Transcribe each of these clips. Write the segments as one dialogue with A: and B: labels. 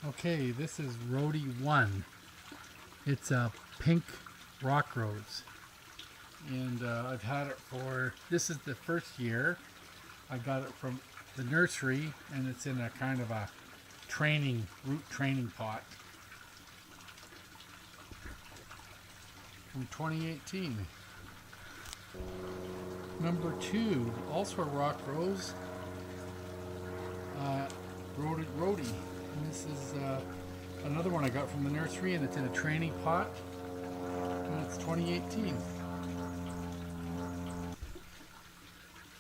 A: Okay, this is Rody 1. It's a pink rock rose. And I've had it this is the first year. I got it from the nursery, and it's in a kind of a root training pot from 2018. Number 2, also a rock rose, Rody. And this is another one I got from the nursery, and it's in a training pot, and it's 2018.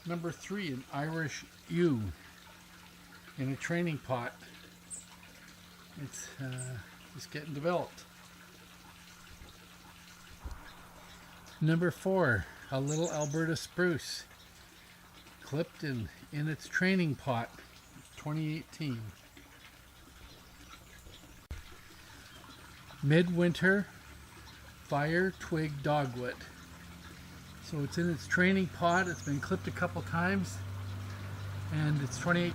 A: Number 3, an Irish yew in a training pot. It's just getting developed. Number 4, a little Alberta spruce, clipped in its training pot, 2018. Midwinter fire twig dogwood. So it's in its training pot. It's been clipped a couple times, and it's 28.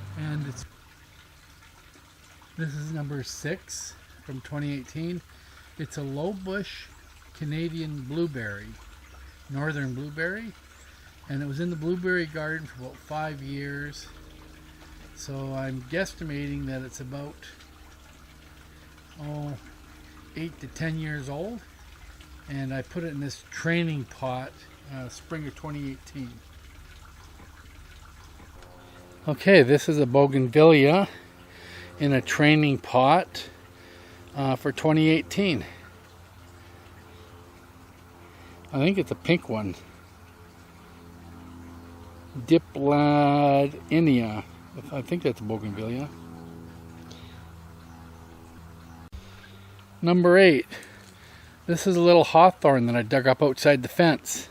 A: This is number 6 from 2018. It's a low bush Canadian blueberry, northern blueberry, and it was in the blueberry garden for about 5 years. So I'm guesstimating that it's about 8 to 10 years old, and I put it in this training pot spring of 2018. Okay, this is a bougainvillea in a training pot for 2018. I think it's a pink one. Dipladinia. I think that's a bougainvillea. Number 8. This is a little hawthorn that I dug up outside the fence.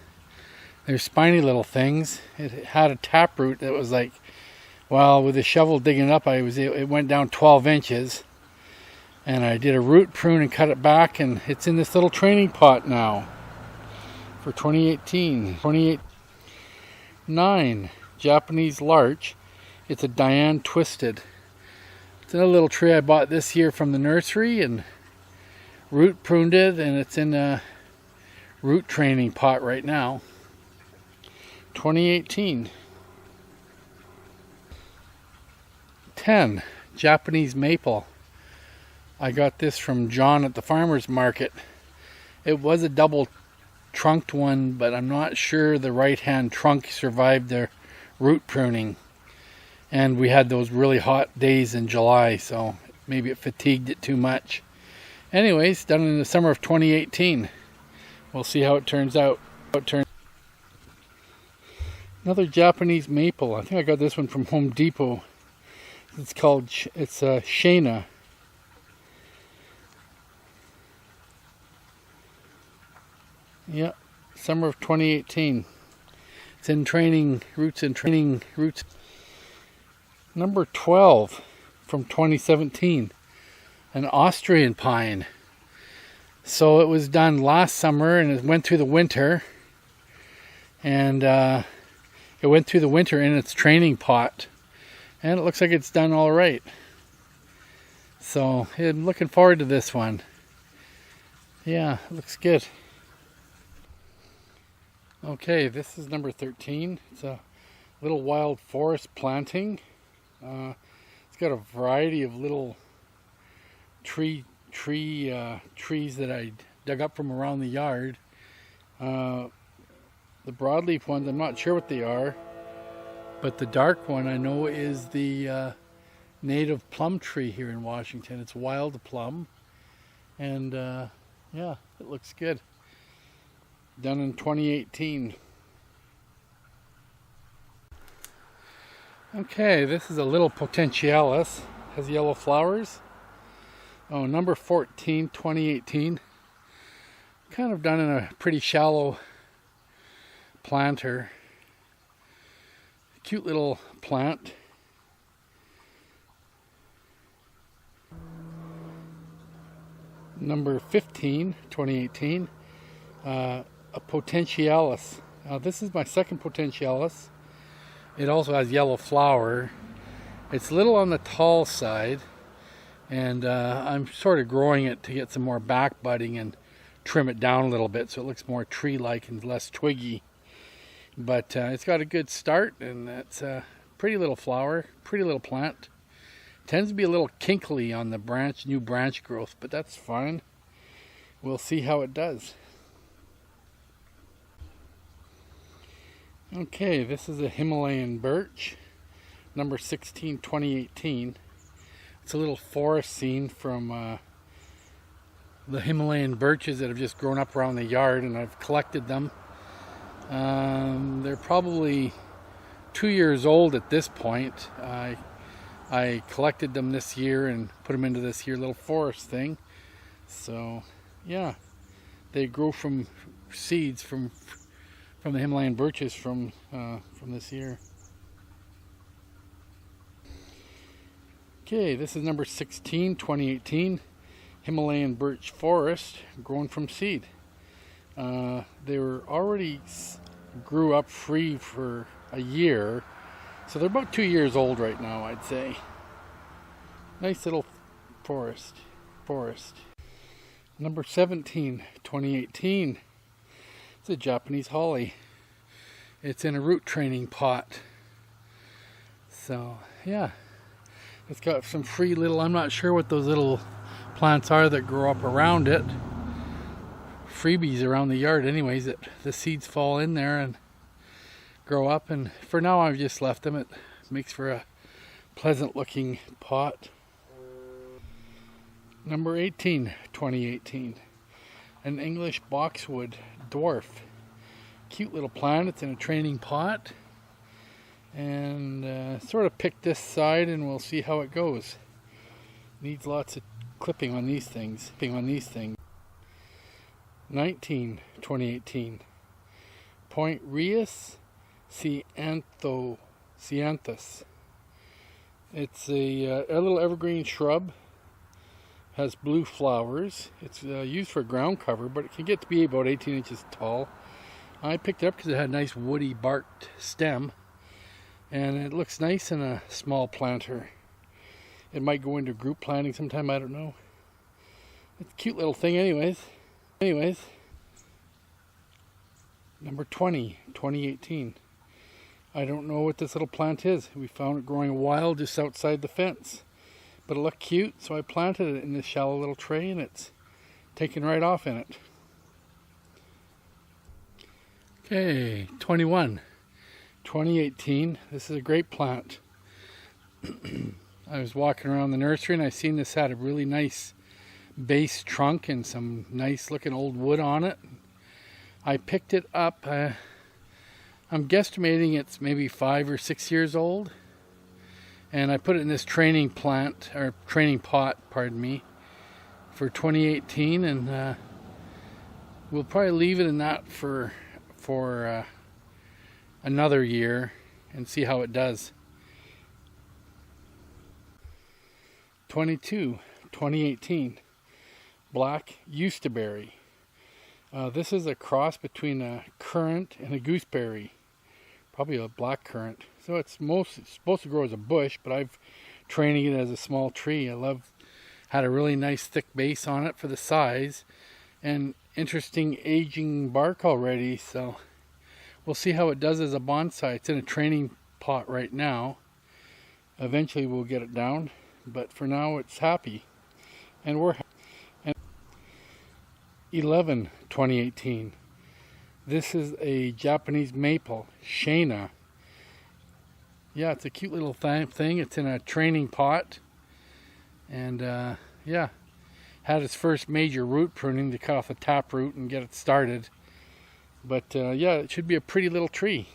A: They're spiny little things. It had a taproot that was like, well, with a shovel digging it up, it went down 12 inches. And I did a root prune and cut it back, and it's in this little training pot now for 2018. 9, Japanese larch. It's a Diane twisted. It's another little tree I bought this year from the nursery and root pruned it, and it's in a root training pot right now. 2018. 10, Japanese maple. I got this from John at the farmer's market. It was a double trunked one, but I'm not sure the right hand trunk survived the root pruning. And we had those really hot days in July, so maybe it fatigued it too much. Anyways, done in the summer of 2018. We'll see how it turns out. Another Japanese maple. I think I got this one from Home Depot. It's Shana. Yeah, summer of 2018. It's in training, roots. Number 12 from 2017. An Austrian pine. So it was done last summer, and it went through the winter. And it went through the winter in its training pot. And it looks like it's done all right. So I'm looking forward to this one. Yeah, it looks good. Okay, this is number 13. It's a little wild forest planting. It's got a variety of little trees that I dug up from around the yard. The broadleaf ones, I'm not sure what they are, but the dark one I know is the native plum tree here in Washington. It's wild plum, and yeah, it looks good. Done in 2018. Okay, this is a little potentialis. Has yellow flowers. Oh, number 14, 2018. Kind of done in a pretty shallow planter. Cute little plant. Number 15, 2018. A potentialis. This is my second potentialis. It also has yellow flower. It's a little on the tall side, And I'm sort of growing it to get some more back budding and trim it down a little bit so it looks more tree-like and less twiggy. But it's got a good start, and it's a pretty little flower, pretty little plant. Tends to be a little kinkly on the new branch growth, but that's fine. We'll see how it does. Okay, this is a Himalayan birch, number 16, 2018. It's a little forest scene from the Himalayan birches that have just grown up around the yard, and I've collected them. They're probably 2 years old at this point. I collected them this year and put them into this here little forest thing. So yeah, they grow from seeds from the Himalayan birches from this year. Okay, this is number 16, 2018, Himalayan birch forest, grown from seed. They were already grew up free for a year, so they're about 2 years old right now, I'd say. Nice little forest. Number 17, 2018. It's a Japanese holly. It's in a root training pot. So yeah, it's got some free little, I'm not sure what those little plants are that grow up around it. Freebies around the yard anyways, that the seeds fall in there and grow up, and for now I've just left them. It makes for a pleasant looking pot. Number 18, 2018, an English boxwood dwarf. Cute little plant. It's in a training pot, and sort of picked this side, and we'll see how it goes. Needs lots of clipping on these things. 19, 2018, Point Rheus Cianthus. It's a little evergreen shrub. Has blue flowers. It's used for ground cover, but it can get to be about 18 inches tall. I picked it up because it had a nice woody barked stem, and it looks nice in a small planter. It might go into group planting sometime, I don't know. It's a cute little thing anyways. Number 20, 2018. I don't know what this little plant is. We found it growing wild just outside the fence. But it looked cute, so I planted it in this shallow little tray, and it's taken right off in it. Okay, 21, 2018. This is a great plant. I was walking around the nursery and I seen this had a really nice base trunk and some nice looking old wood on it. I picked it up. I'm guesstimating it's maybe 5 or 6 years old. And I put it in this training pot, for 2018, and we'll probably leave it in that for another year and see how it does. 22, 2018, black Eustaberry. This is a cross between a currant and a gooseberry, probably a black currant. So it's supposed to grow as a bush, but I've training it as a small tree. Had a really nice thick base on it for the size, and interesting aging bark already. So we'll see how it does as a bonsai. It's in a training pot right now. Eventually we'll get it down, but for now it's happy, and we're happy. 11, 2018. This is a Japanese maple, Shana. Yeah, it's a cute little thing. It's in a training pot, and yeah, had its first major root pruning to cut off the tap root and get it started. But yeah, it should be a pretty little tree.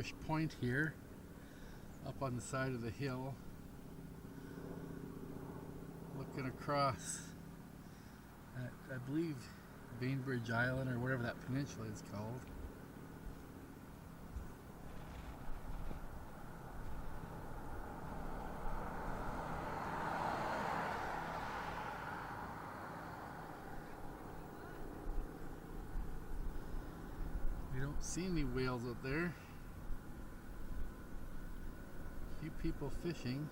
A: Bush Point here, up on the side of the hill, looking across at, I believe, Bainbridge Island, or whatever that peninsula is called. We don't see any whales out there. A few people fishing.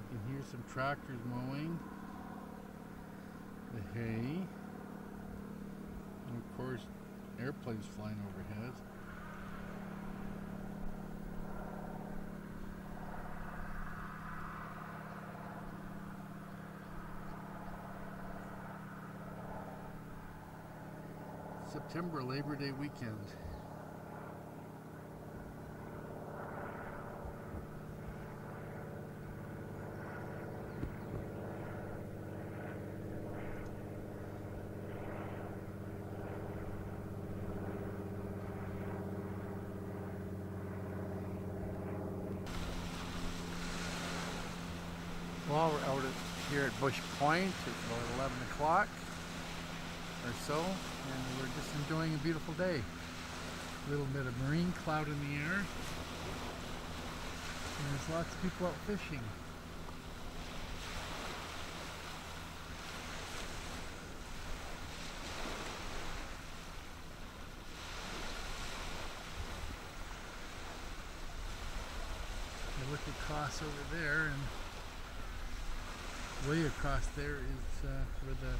A: You can hear some tractors mowing the hay. And of course, airplanes flying overhead. September Labor Day weekend. Well, we're out here at Bush Point. It's about 11 o'clock or so, and we're just enjoying a beautiful day. A little bit of marine cloud in the air, and there's lots of people out fishing. I look across over there, and way across there is where the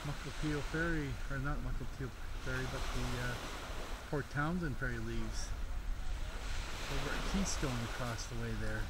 A: Mucklefeel Ferry, or not Mucklefeel Ferry, but the Port Townsend Ferry leaves. Over at Keystone across the way there.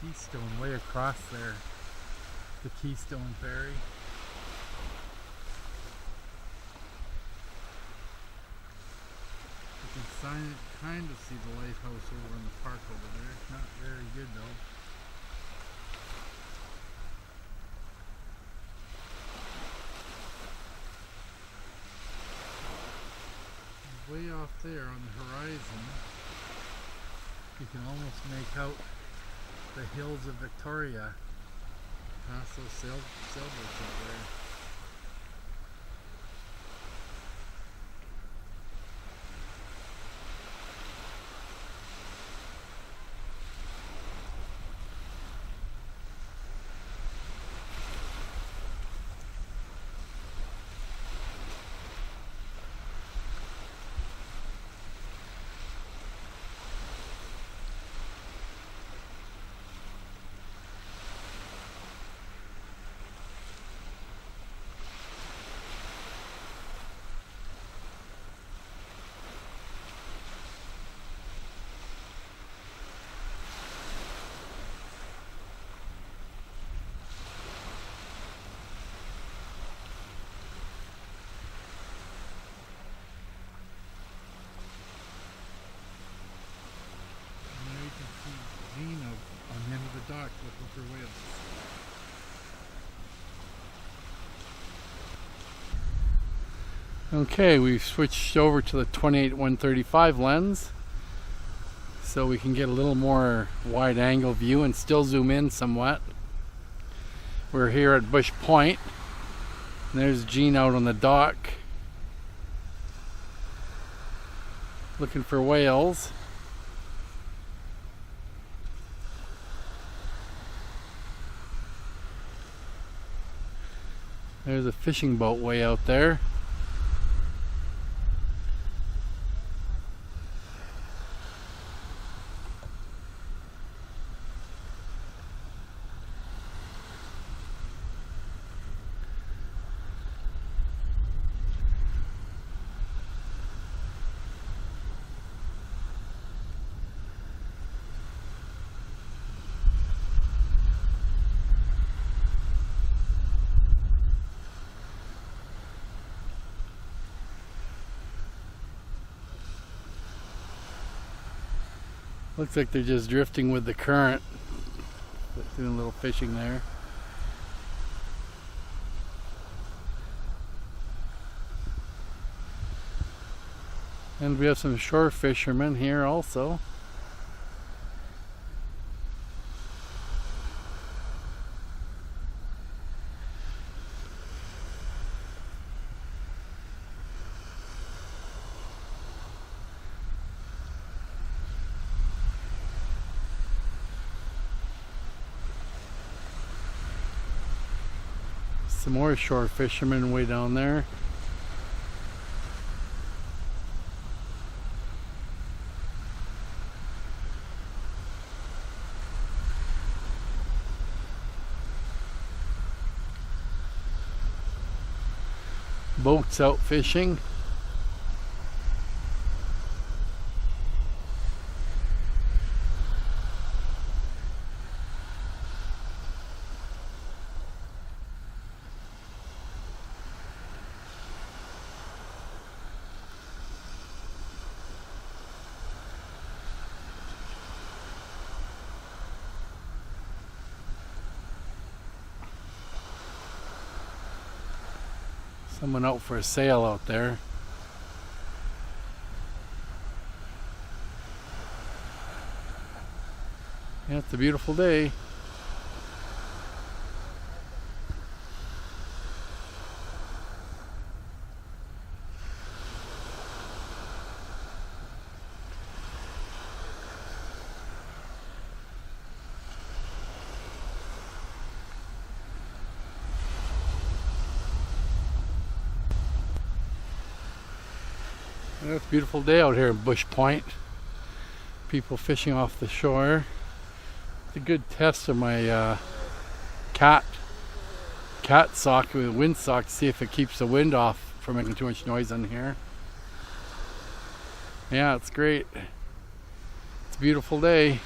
A: Keystone, way across there, the Keystone Ferry. You can kind of see the lighthouse over in the park over there. Not very good though. Way off there on the horizon, you can almost make out the hills of Victoria, past those sailboats out there. Jeanne on the end of the dock looking for whales. Okay, we've switched over to the 28-135 lens so we can get a little more wide angle view and still zoom in somewhat. We're here at Bush Point. And there's Jeanne out on the dock looking for whales. There's a fishing boat way out there. Looks like they're just drifting with the current. Doing a little fishing there. And we have some shore fishermen here also. Some more shore fishermen way down there. Boats out fishing. Someone out for a sail out there. Yeah, it's a beautiful day. Yeah, it's a beautiful day out here in Bush Point. People fishing off the shore. It's a good test of my cat sock with a windsock to see if it keeps the wind off from making too much noise in here. Yeah, it's great. It's a beautiful day.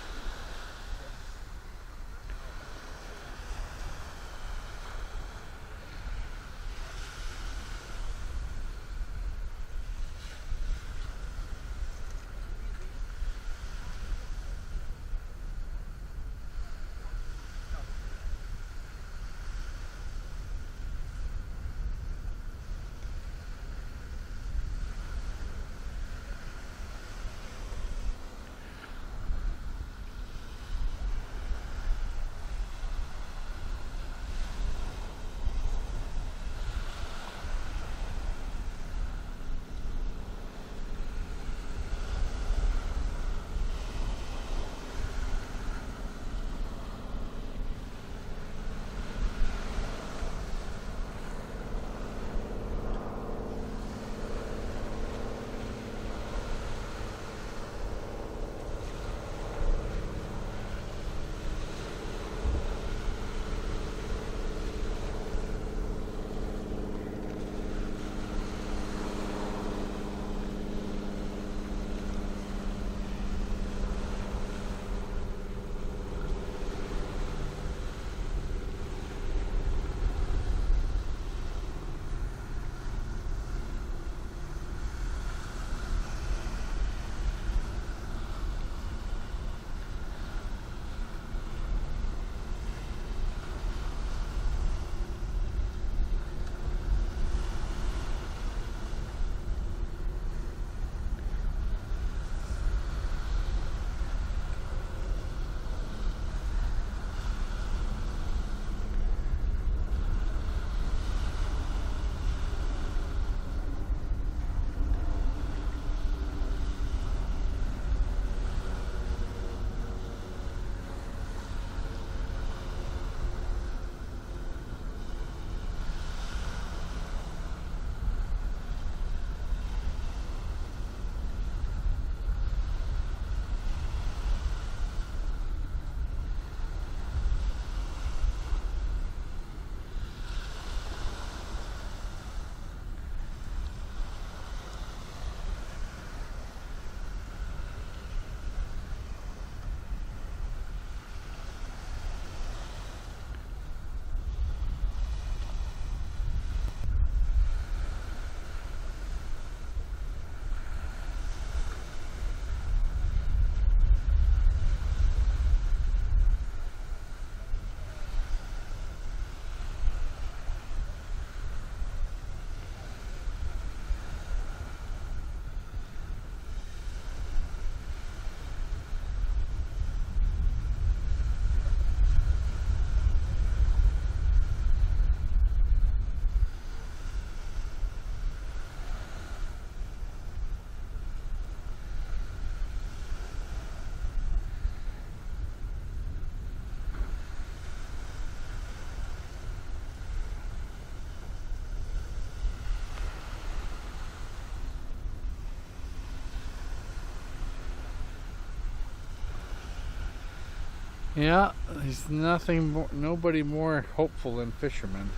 A: Yeah, there's nothing more, nobody more hopeful than fishermen.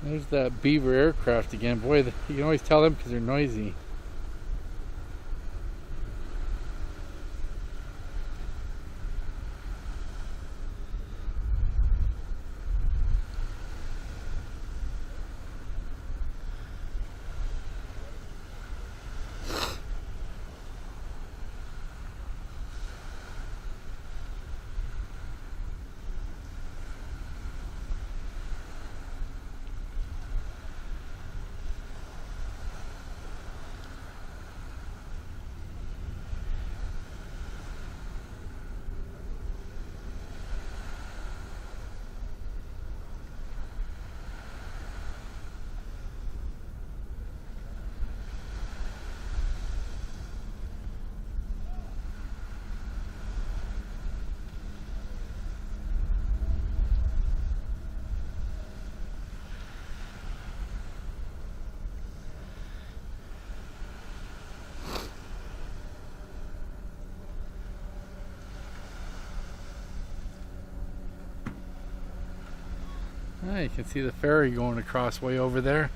A: There's that Beaver aircraft again. Boy, you can always tell them because they're noisy. Ah, you can see the ferry going across way over there.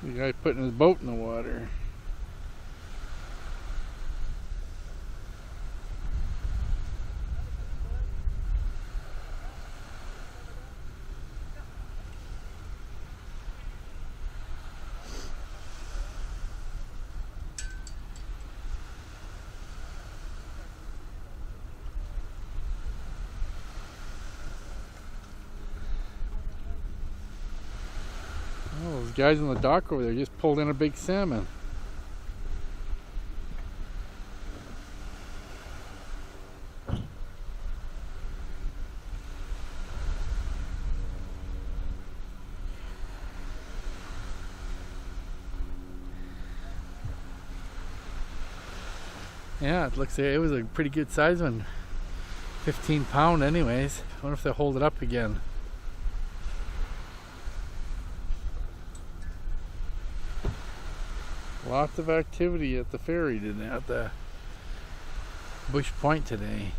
A: The guy putting his boat in the water. Oh, those guys on the dock over there just pulled in a big salmon. Yeah, it looks like it was a pretty good size one. 15 pound anyways. I wonder if they'll hold it up again. Lots of activity at the ferry today, at the Bush Point today.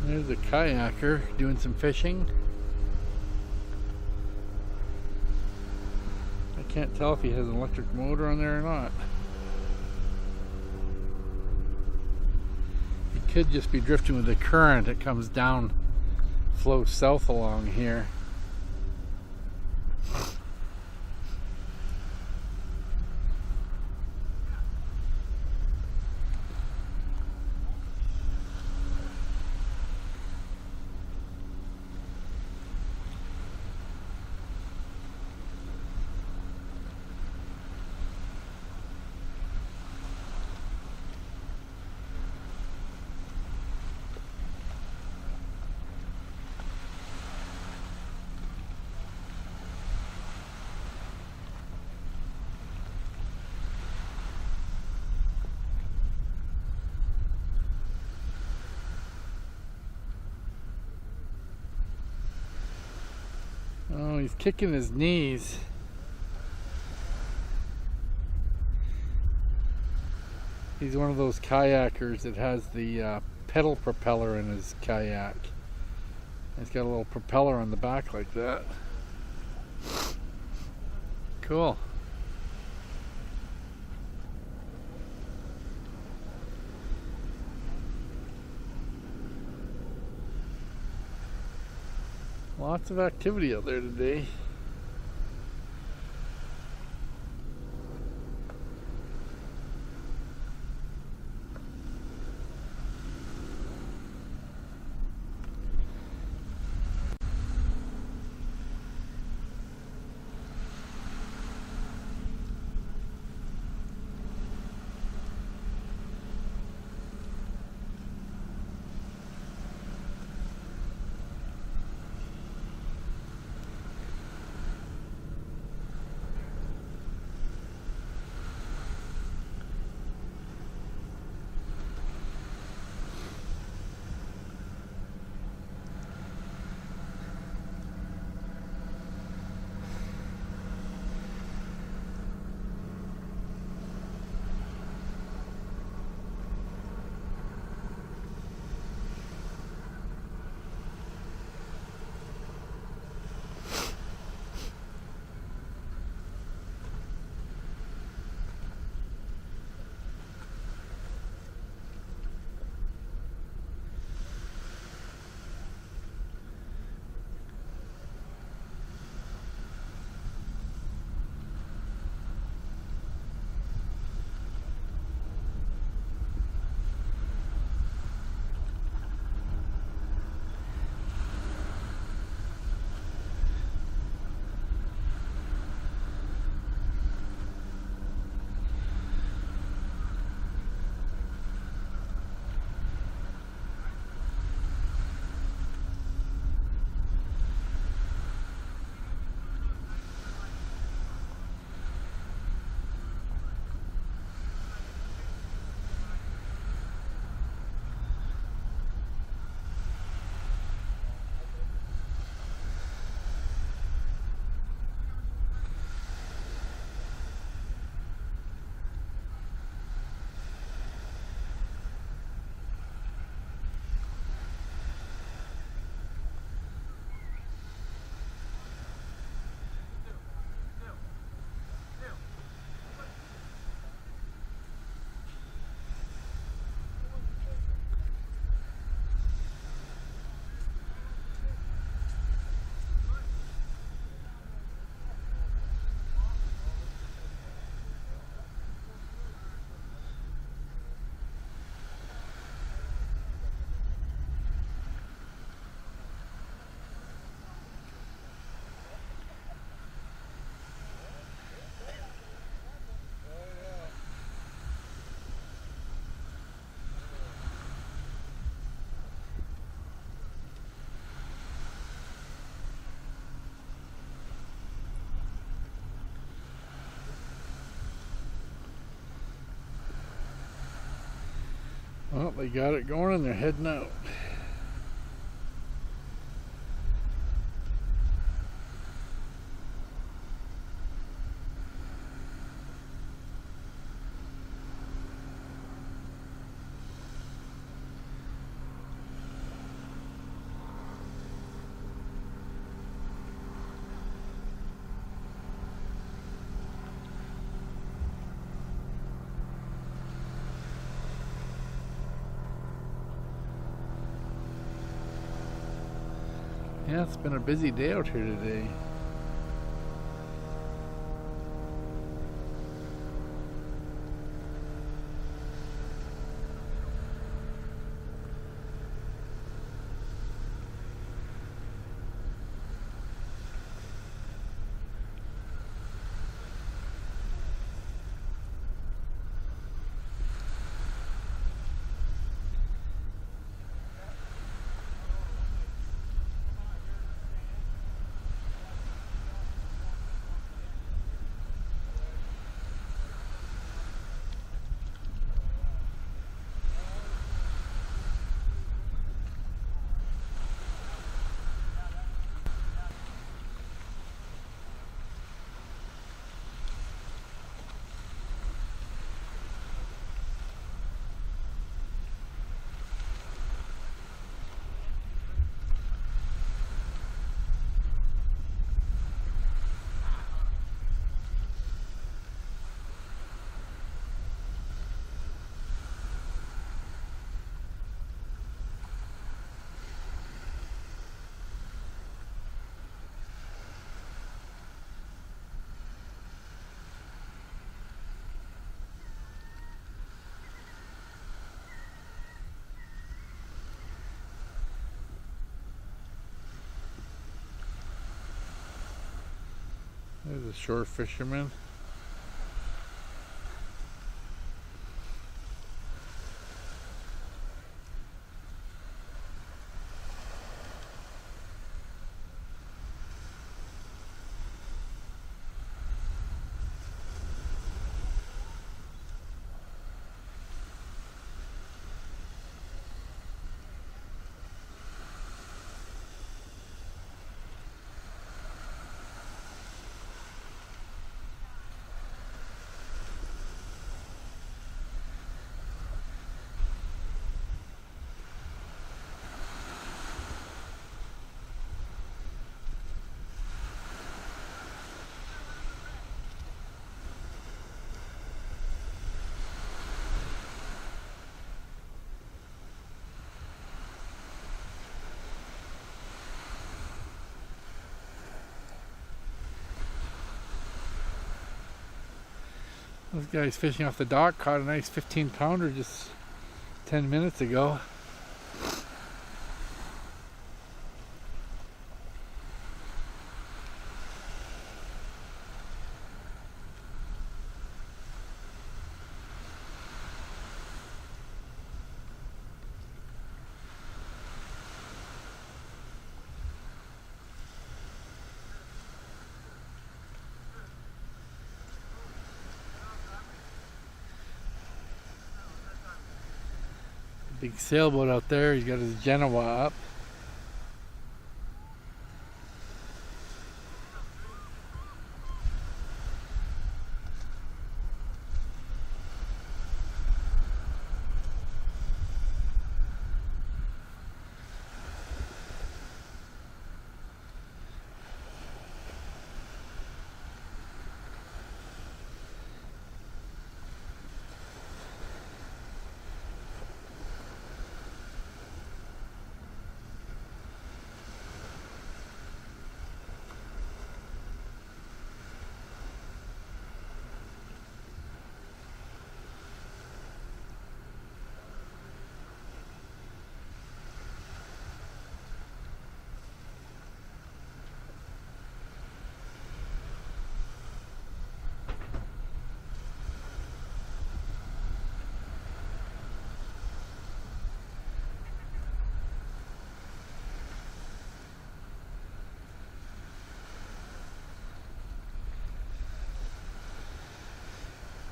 A: There's a kayaker doing some fishing. I can't tell if he has an electric motor on there or not. He could just be drifting with the current that comes down, flows south along here. he's kicking his knees. He's one of those kayakers that has the pedal propeller in his kayak. He's got a little propeller on the back like that. Cool. Lots of activity out there today. Well, they got it going and they're heading out. Yeah, it's been a busy day out here today. shore fishermen. This guy's fishing off the dock, caught a nice 15-pounder just 10 minutes ago. Big sailboat out there. He's got his Genoa up.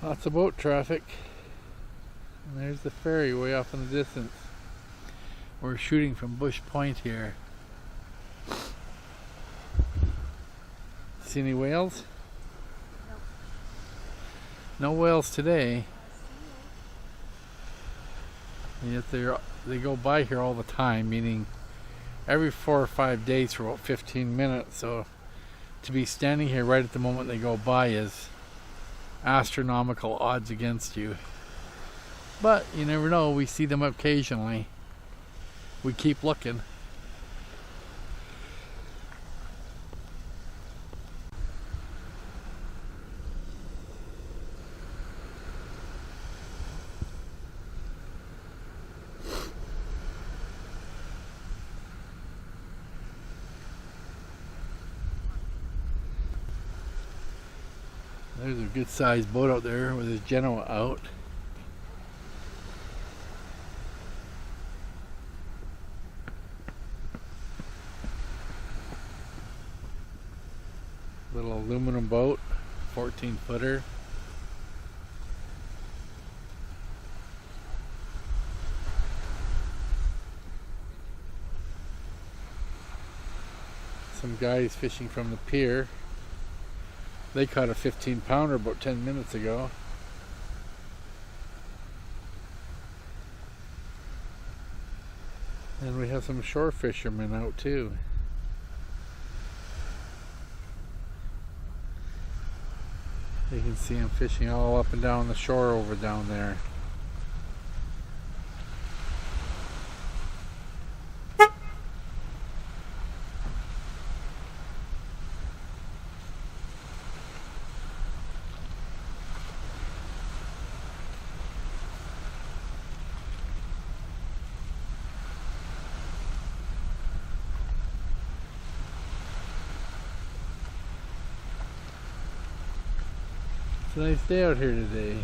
A: Lots of boat traffic. And there's the ferry way off in the distance. We're shooting from Bush Point here. See any whales?
B: Nope.
A: No whales today. And yet they go by here all the time, meaning every 4 or 5 days for about 15 minutes. So to be standing here right at the moment they go by is astronomical odds against you. But you never know, we see them occasionally. We keep looking. There's a good sized boat out there with his Genoa out. Little aluminum boat, 14-footer. Some guys fishing from the pier. They caught a 15-pounder about 10 minutes ago. And we have some shore fishermen out too. You can see them fishing all up and down the shore over down there. It's a nice day out here today.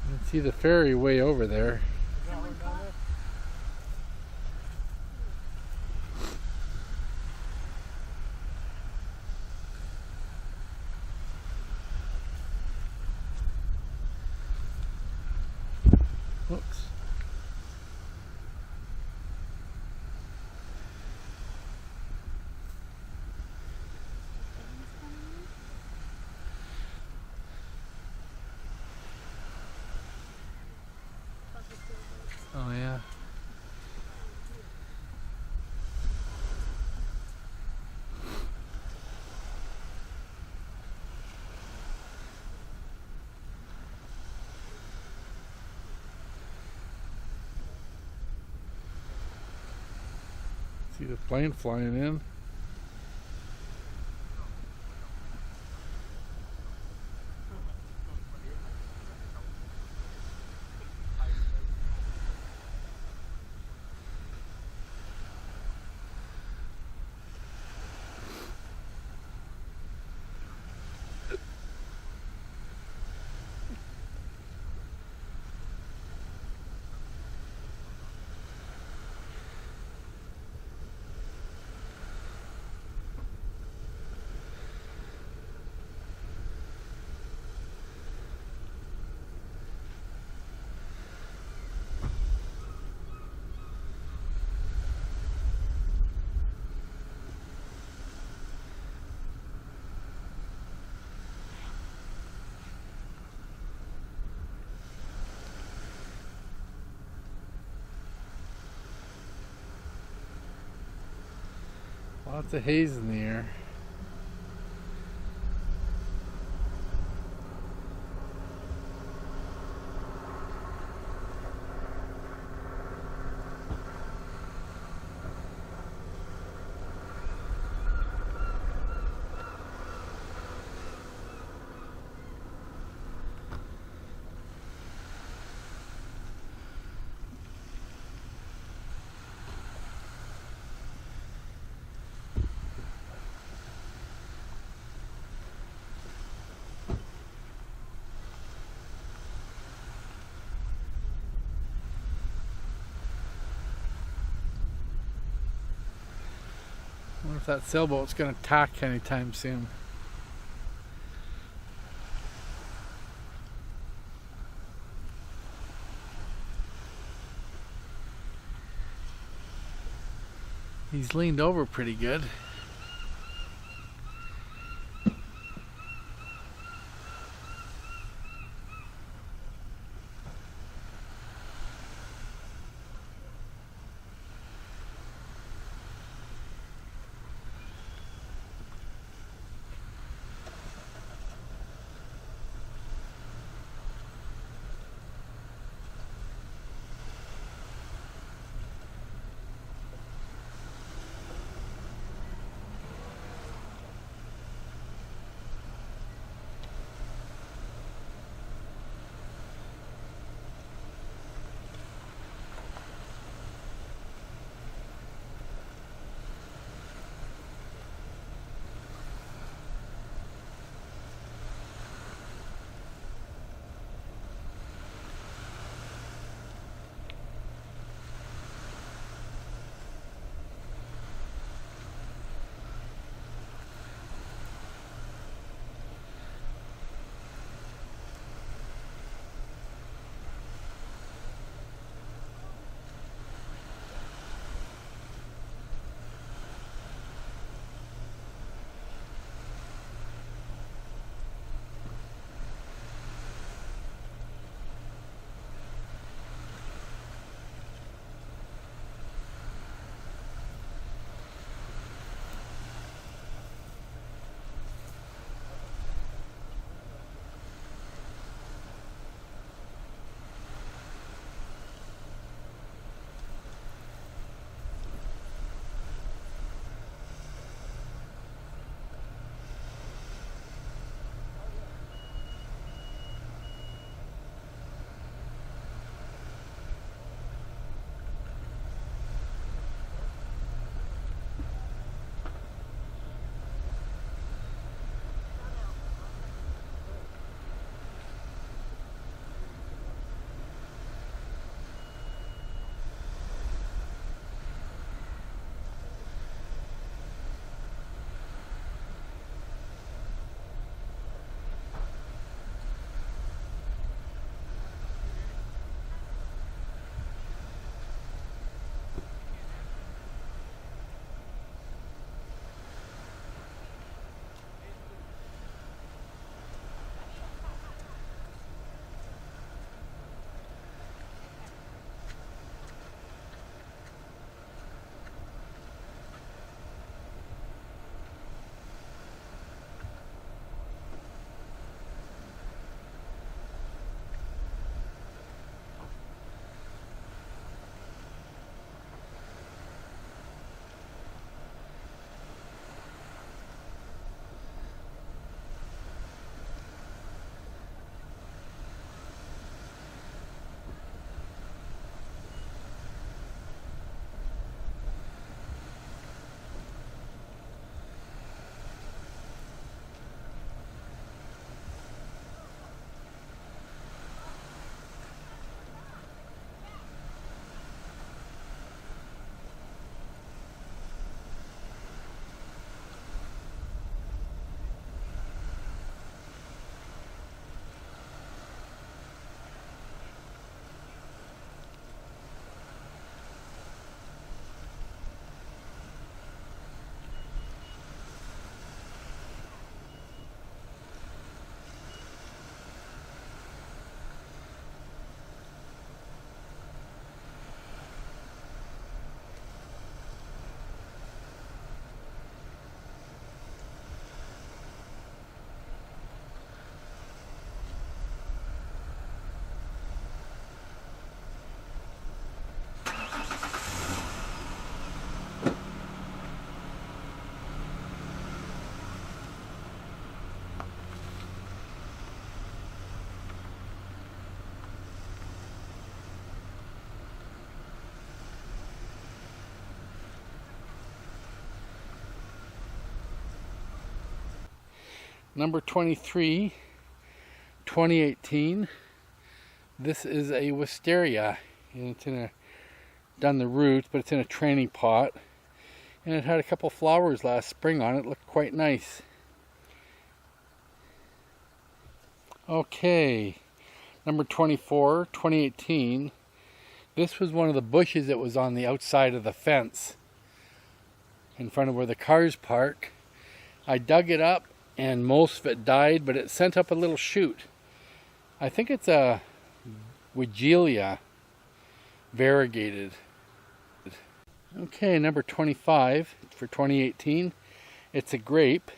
A: You can see the ferry way over there. Whoops. Oh yeah. See the plane flying in. Lots of haze in the air. I wonder if that sailboat's going to tack anytime soon. He's leaned over pretty good. Number 23, 2018. This is a wisteria, and it's done the roots, but it's in a training pot. And it had a couple flowers last spring on it. Looked quite nice. Okay, number 24, 2018. This was one of the bushes that was on the outside of the fence in front of where the cars park. I dug it up and most of it died, but it sent up a little shoot. I think it's a Weigela variegated. Okay, number 25 for 2018. It's a grape,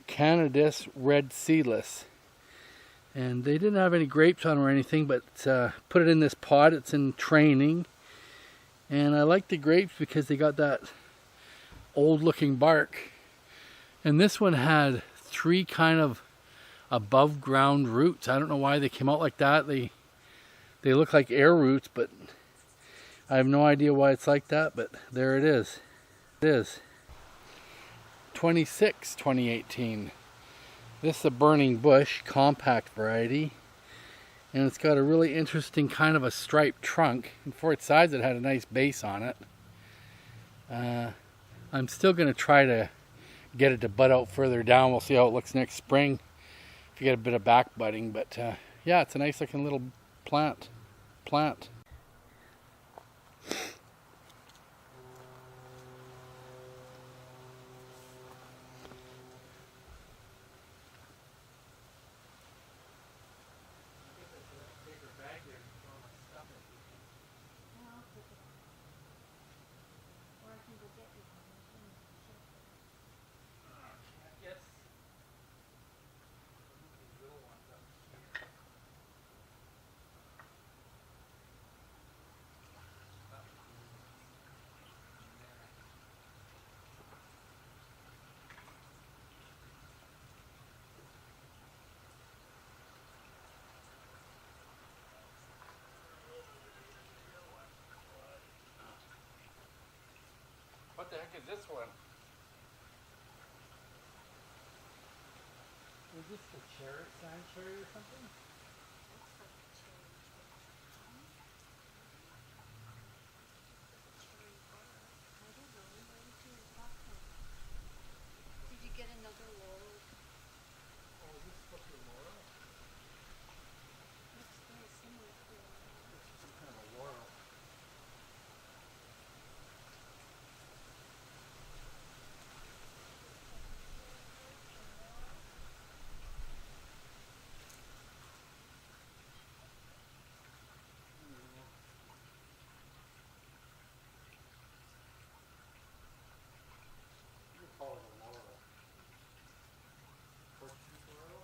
A: Canada's Red Seedless. And they didn't have any grapes on or anything, but put it in this pot. It's in training. And I like the grapes because they got that old looking bark. And this one had 3 kind of above ground roots. I don't know why they came out like that. They look like air roots, but I have no idea why it's like that, but there it is. It is. 26, 2018. This is a burning bush, compact variety. And it's got a really interesting kind of a striped trunk. And for its size, it had a nice base on it. I'm still going to try to get it to bud out further down. We'll see how it looks next spring. If you get a bit of back budding. But yeah, it's a nice looking little plant. What the heck is this one? Is this the cherry, sand cherry or something?
B: Did you get another laurel?
A: Oh, is this supposed to be laurel?
B: Looks very similar to
A: Some kind of a laurel. Call it a laurel. Portuguese laurel?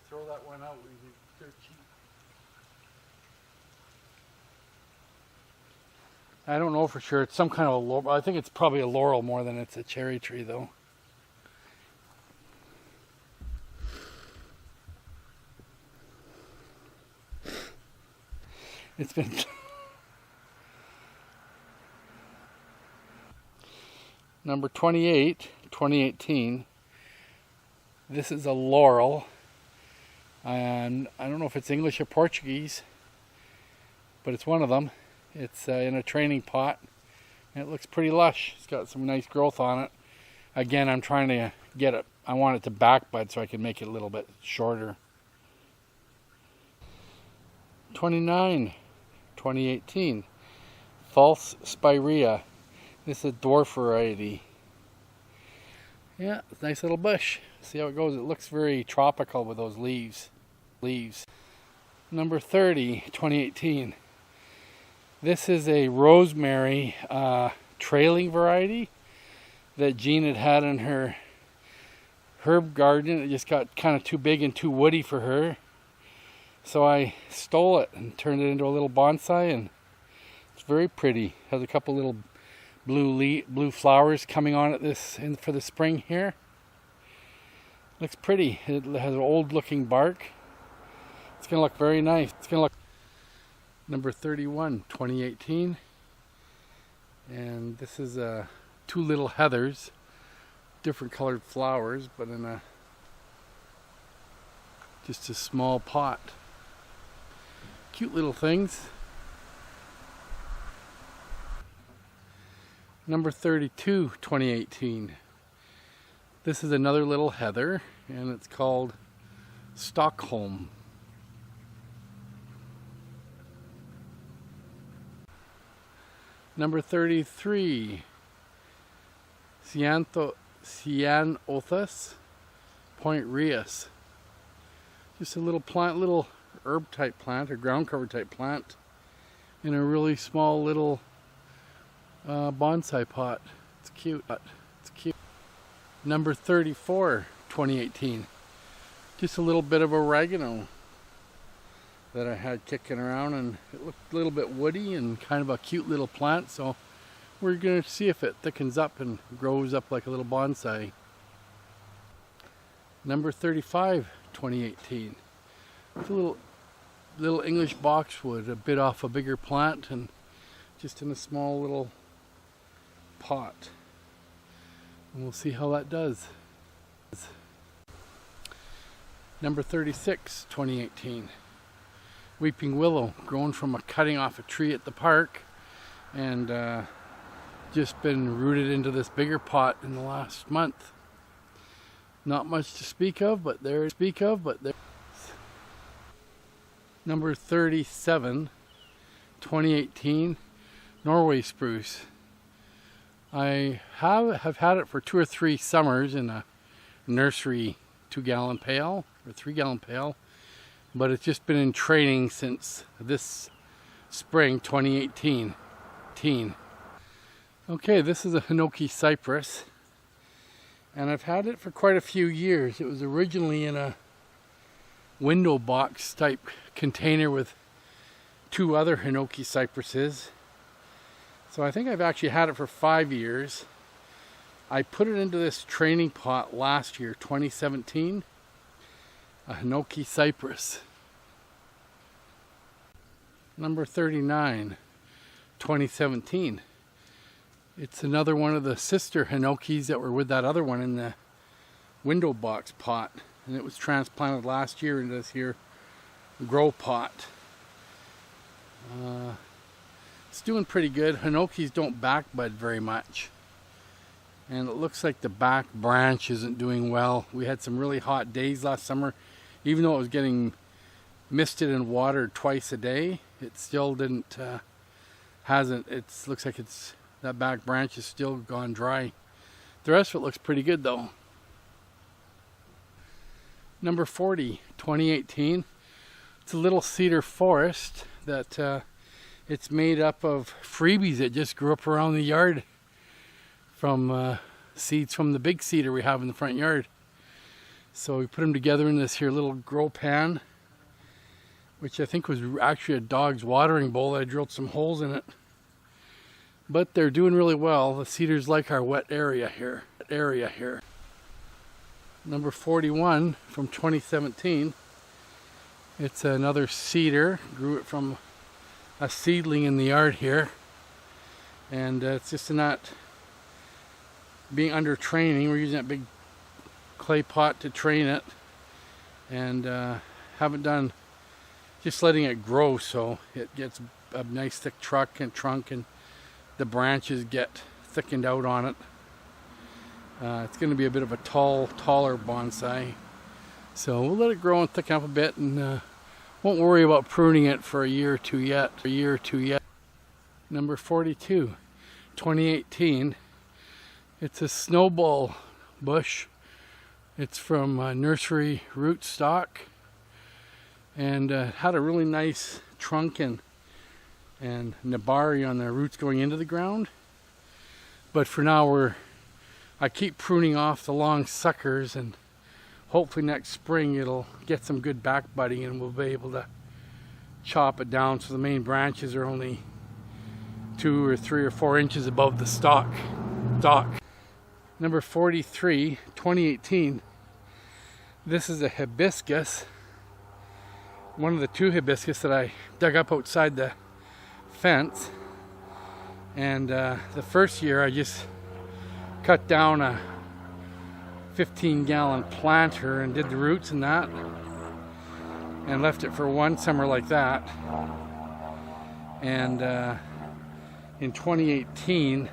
A: Throw that one out. They're cheap. I don't know for sure. It's some kind of a laurel. I think it's probably a laurel more than it's a cherry tree, though. It's been number 28, 2018. This is a laurel, and I don't know if it's English or Portuguese, but it's one of them. It's in a training pot, and it looks pretty lush. It's got some nice growth on it. Again, I'm trying to get it. I want it to back bud so I can make it a little bit shorter. 29, 2018. False Spirea. This is a dwarf variety. Yeah, it's a nice little bush. See how it goes. It looks very tropical with those leaves. Number 30, 2018. This is a rosemary trailing variety that Jeanne had in her herb garden. It just got kind of too big and too woody for her. So I stole it and turned it into a little bonsai, and it's very pretty. It has a couple little blue flowers coming on it for the spring here. Looks pretty. It has an old looking bark. It's gonna look very nice. It's gonna look number 31, 2018. And this is two little heathers, different colored flowers, but in just a small pot. Cute little things. Number 32, 2018. This is another little heather, and it's called Stockholm. Number 33, Cyanthus Point Reus. Just a little plant, little herb type plant or ground cover type plant in a really small little bonsai pot. It's cute. It's cute. Number 34, 2018. Just a little bit of oregano that I had kicking around, and it looked a little bit woody and kind of a cute little plant, so we're going to see if it thickens up and grows up like a little bonsai. Number 35, 2018. It's a little English boxwood, a bit off a bigger plant and just in a small little pot. And we'll see how that does. Number 36, 2018. Weeping willow, grown from a cutting off a tree at the park, and just been rooted into this bigger pot in the last month. Not much to speak of, but there. Number 37, 2018, Norway spruce. I have had it for 2 or 3 summers in a nursery 2-gallon pail or 3-gallon pail, but it's just been in training since this spring 2018. Okay, this is a Hinoki cypress, and I've had it for quite a few years. It was originally in a window box type container with 2 other Hinoki cypresses. So I think I've actually had it for 5 years. I put it into this training pot last year, 2017. A Hinoki cypress. Number 39, 2017. It's another one of the sister Hinokis that were with that other one in the window box pot. And it was transplanted last year into this here grow pot. It's doing pretty good. Hinokis don't backbud very much. And it looks like the back branch isn't doing well. We had some really hot days last summer. Even though it was getting misted and watered twice a day, it still didn't, looks like that back branch is still gone dry. The rest of it looks pretty good though. Number 40, 2018. It's a little cedar forest that it's made up of freebies that just grew up around the yard from seeds from the big cedar we have in the front yard. So we put them together in this here little grow pan, which I think was actually a dog's watering bowl. I drilled some holes in it. But they're doing really well. The cedars like our wet area here. Number 41 from 2017. It's another cedar. Grew it from a seedling in the yard here. And it's just not being under training. We're using that big clay pot to train it. And haven't done, just letting it grow so it gets a nice thick trunk and the branches get thickened out on it. It's going to be a bit of a taller bonsai. So we'll let it grow and thicken up a bit, and won't worry about pruning it for a year or two yet. Number 42, 2018. It's a snowball bush. It's from nursery rootstock, and had a really nice trunk and nabari on the roots going into the ground. But for now I keep pruning off the long suckers, and hopefully next spring it'll get some good back budding and we'll be able to chop it down so the main branches are only 2 or 3 or 4 inches above the stalk. Number 43, 2018. This is a hibiscus, one of the two hibiscus that I dug up outside the fence. And the first year I just cut down a 15-gallon planter and did the roots and that, and left it for one summer like that. And in 2018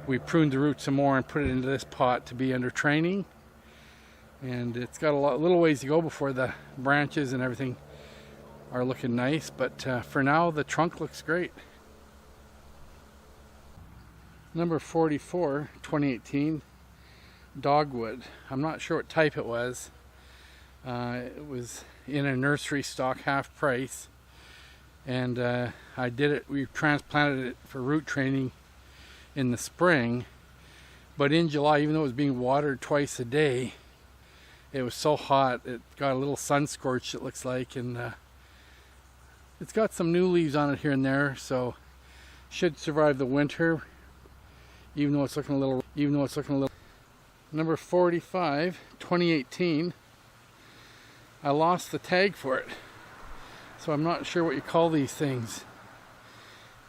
A: we pruned the roots some more and put it into this pot to be under training. And it's got a little ways to go before the branches and everything are looking nice, but for now the trunk looks great. Number 44, 2018, dogwood. I'm not sure what type it was. It was in a nursery stock, half price, and we transplanted it for root training in the spring. But in July, even though it was being watered twice a day, it was so hot it got a little sun scorched, it looks like, and it's got some new leaves on it here and there, so should survive the winter, even though it's looking a little. Number 45, 2018. I lost the tag for it, so I'm not sure what you call these things,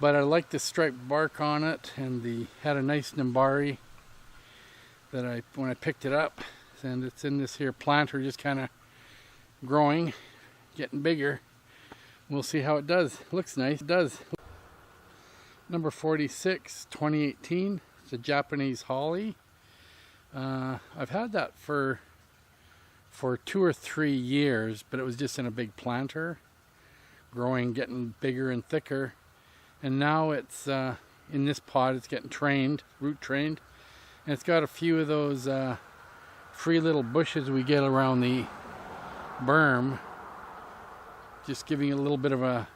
A: but I like the striped bark on it, and had a nice nimbari that when I picked it up, and it's in this here planter, just kind of growing, getting bigger. We'll see how it does. It looks nice. It does. Number 46, 2018. It's a Japanese holly. I've had that for 2 or 3 years, but it was just in a big planter, growing, getting bigger and thicker. And now it's in this pot. It's getting trained, root trained, and it's got a few of those free little bushes we get around the berm, just giving it a little bit of a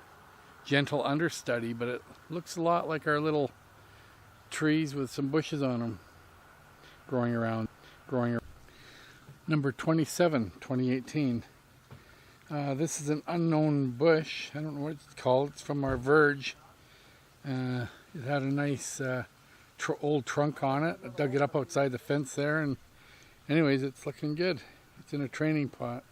A: gentle understudy. But it looks a lot like our little trees with some bushes on them growing around. Number 27, 2018. This is an unknown bush. I don't know what it's called. It's from our verge. It had a nice old trunk on it. I dug it up outside the fence there, and anyways, it's looking good. It's in a training pot.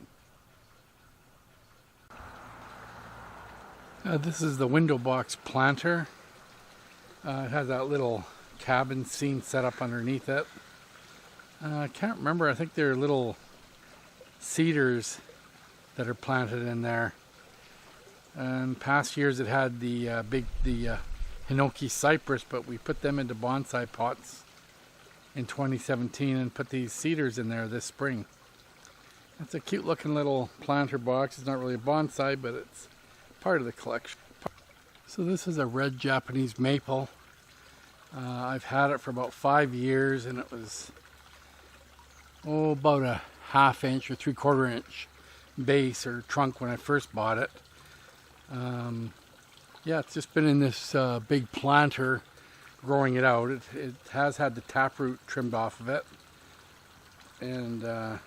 A: This is the window box planter. It has that little cabin scene set up underneath it. I can't remember. I think they're little cedars that are planted in there. And past years it had the Hinoki cypress, but we put them into bonsai pots in 2017 and put these cedars in there this spring. It's a cute looking little planter box. It's not really a bonsai, but it's part of the collection. So this is a red Japanese maple. I've had it for about 5 years, and it was about a 1/2 inch or 3/4 inch base or trunk when I first bought it. Yeah, it's just been in this big planter growing it out. It has had the taproot trimmed off of it, and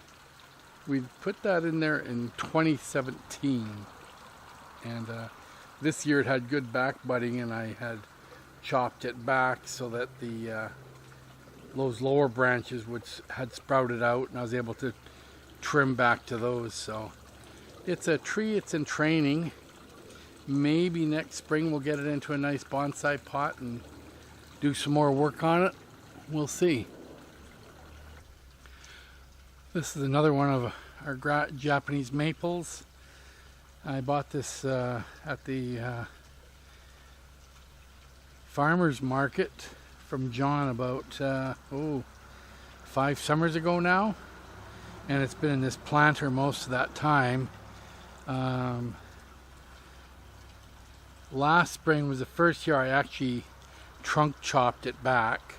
A: we put that in there in 2017, and this year it had good back budding, and I had chopped it back so that those lower branches had sprouted out, and I was able to trim back to those. So it's a tree. It's in training. Maybe next spring we'll get it into a nice bonsai pot and do some more work on it. We'll see. This is another one of our Japanese maples. I bought this at the farmer's market from John about 5 summers ago now, and it's been in this planter most of that time. Last spring was the first year I actually trunk chopped it back,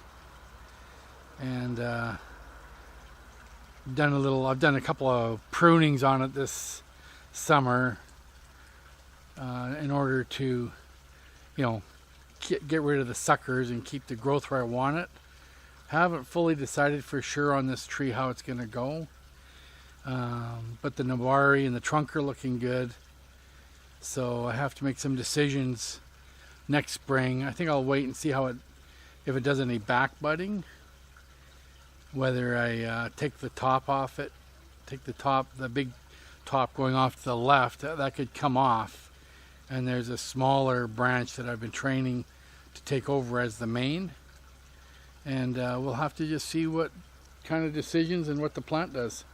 A: and I've done a couple of prunings on it this summer in order to, get rid of the suckers and keep the growth where I want it. Haven't fully decided for sure on this tree how it's going to go, but the nabari and the trunk are looking good, so I have to make some decisions next spring. I think I'll wait and see if it does any back budding, whether I take the top off it take the top, the big top going off to the left, that could come off. And there's a smaller branch that I've been training to take over as the main. And we'll have to just see what kind of decisions and what the plant does.